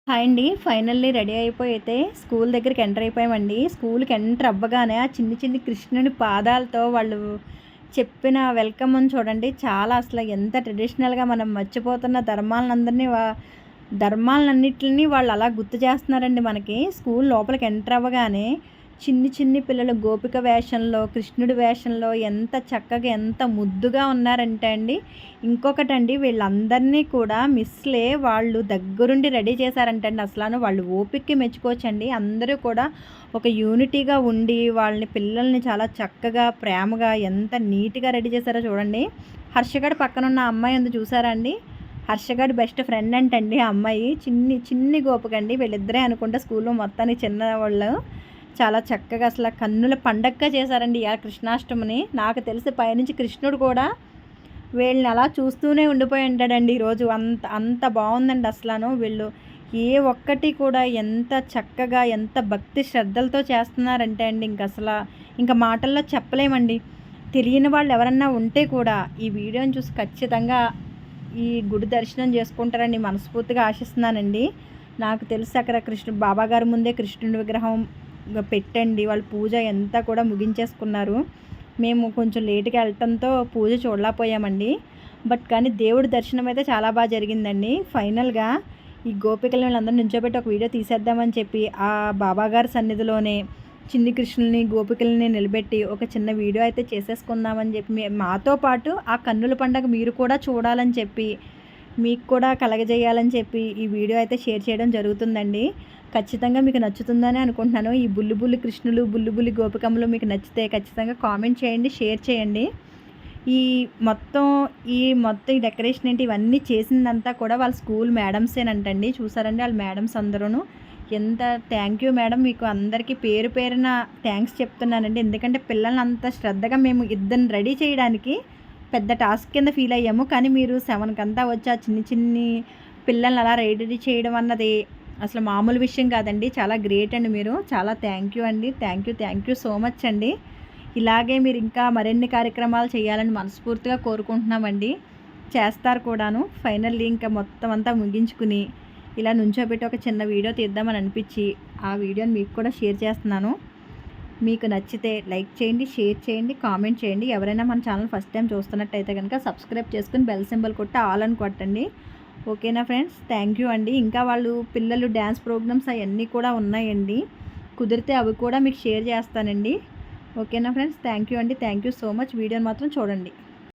Hi అండి. Finally ready అయిపోయి అయితే స్కూల్ దగ్గరికి ఎంటర్ అయిపోయామండి. స్కూల్‌కి ఎంటర్ అవ్వగానే ఆ చిన్ని చిన్ని కృష్ణుని పాదాలతో వాళ్ళు చెప్పిన వెల్కమ్‌ని చూడండి. చాలా అసలు ఎంత ట్రెడిషనల్‌గా మనం మర్చిపోతున్న ధర్మాలన్నిటిని వాళ్ళు అలా గుర్తు చేస్తున్నారండి మనకి. స్కూల్ లోపలికి ఎంటర్ అవ్వగానే చిన్ని చిన్ని పిల్లలు గోపిక వేషంలో, కృష్ణుడి వేషంలో ఎంత చక్కగా, ఎంత ముద్దుగా ఉన్నారంటే అండి. ఇంకొకటండి, వీళ్ళందరినీ కూడా మిస్‌లే వాళ్ళు దగ్గరుండి రెడీ చేశారంటండి. అసలను వాళ్ళు ఓపికకి మెచ్చుకోవచ్చండి. అందరూ కూడా ఒక యూనిటీగా ఉండి వాళ్ళని పిల్లల్ని చాలా చక్కగా, ప్రేమగా ఎంత నీట్‌గా రెడీ చేశారో చూడండి. హర్షగాడి పక్కనున్న అమ్మాయి ఉంది చూసారా అండి? హర్షగాడి బెస్ట్ ఫ్రెండ్ అంటండి ఆ అమ్మాయి. చిన్ని గోపికండి. వీళ్ళిద్దరే అనుకుంటా స్కూల్‌లో మొత్తానికి చిన్నవాళ్ళు. చాలా చక్కగా అసల కన్నుల పండగగా చేశారండి ఇయాల కృష్ణాష్టమిని. నాకు తెలిసి పైనుంచి కృష్ణుడు కూడా వీళ్ళని అలా చూస్తూనే ఉండిపోయి ఉంటాడండి ఈరోజు. అంత అంత బాగుందండి అసలను. వీళ్ళు ఏ ఒక్కటి కూడా ఎంత చక్కగా, ఎంత భక్తి శ్రద్ధలతో చేస్తున్నారంటే అండి ఇంక మాటల్లో చెప్పలేమండి. తెలియని వాళ్ళు ఎవరన్నా ఉంటే కూడా ఈ వీడియోని చూసి ఖచ్చితంగా ఈ గుడి దర్శనం చేసుకుంటారని మనస్ఫూర్తిగా ఆశిస్తున్నానండి. నాకు తెలిసి అక్కడ బాబాగారి ముందే కృష్ణుడి విగ్రహం పెట్టండి వాళ్ళు పూజ ఎంత కూడా ముగించేసుకున్నారు. మేము కొంచెం లేట్‌గా వెళ్ళటంతో పూజ చూడలేకపోయామండి. కానీ దేవుడి దర్శనం అయితే చాలా బాగా జరిగిందండి. ఫైనల్‌గా ఈ గోపికలను వీళ్ళందరిని నుంచోబెట్టి ఒక వీడియో తీసేద్దామని చెప్పి ఆ బాబాగారి సన్నిధిలోనే చిన్ని కృష్ణుల్ని, గోపికలని నిలబెట్టి ఒక చిన్న వీడియో అయితే చేసేసుకుందామని చెప్పి మాతో పాటు ఆ కన్నుల పండగ మీరు కూడా చూడాలని చెప్పి, మీకు కూడా కలగజేయాలని చెప్పి ఈ వీడియో అయితే షేర్ చేయడం జరుగుతుందండి. ఖచ్చితంగా మీకు నచ్చుతుందని అనుకుంటున్నాను. ఈ బుల్లి కృష్ణులు, బుల్లి గోపికమ్మలు మీకు నచ్చితే ఖచ్చితంగా కామెంట్ చేయండి, షేర్ చేయండి. ఈ మొత్తం ఈ డెకరేషన్ ఏంటి ఇవన్నీ చేసిందంతా కూడా వాళ్ళ స్కూల్ మేడమ్సేనంటండి. చూసారండి వాళ్ళ మేడమ్స్ అందరూను. ఎంత థ్యాంక్ యూ మేడం, మీకు అందరికీ పేరు పేరున థ్యాంక్స్ చెప్తున్నానండి. ఎందుకంటే పిల్లల్ని అంత శ్రద్ధగా మేము ఇద్దరిని రెడీ చేయడానికి పెద్ద టాస్క్ కింద ఫీల్ అయ్యాము. కానీ మీరు 7కంతా వచ్చి ఆ చిన్ని పిల్లల్ని అలా రెడీ చేయడం అన్నది అసలు మామూలు విషయం కాదండి. చాలా గ్రేట్ అండి మీరు. చాలా థ్యాంక్ యూ అండి. థ్యాంక్ యూ సో మచ్ అండి. ఇలాగే మీరు ఇంకా మరిన్ని కార్యక్రమాలు చేయాలని మనస్ఫూర్తిగా కోరుకుంటున్నామండి. చేస్తారు కూడాను. ఫైనల్లీ ఇంకా మొత్తం అంతా ముగించుకుని ఇలా నుంచోబెట్టి ఒక చిన్న వీడియో తీద్దామని అనిపించి ఆ వీడియోని మీకు కూడా షేర్ చేస్తున్నాను. మీకు నచ్చితే లైక్ చేయండి, షేర్ చేయండి, కామెంట్ చేయండి. ఎవరైనా మన ఛానల్ ఫస్ట్ టైం చూస్తున్నట్టయితే కనుక సబ్స్క్రైబ్ చేసుకుని బెల్ సింబల్ కొట్టి ఆల్ అని కొట్టండి. ఓకేనా ఫ్రెండ్స్? థ్యాంక్ యూ అండి. ఇంకా వాళ్ళు పిల్లలు డ్యాన్స్ ప్రోగ్రామ్స్ అవన్నీ కూడా ఉన్నాయండి. కుదిరితే అవి కూడా మీకు షేర్ చేస్తానండి. ఓకేనా ఫ్రెండ్స్? థ్యాంక్ యూ అండి. Thank you so much. వీడియోని మాత్రం చూడండి.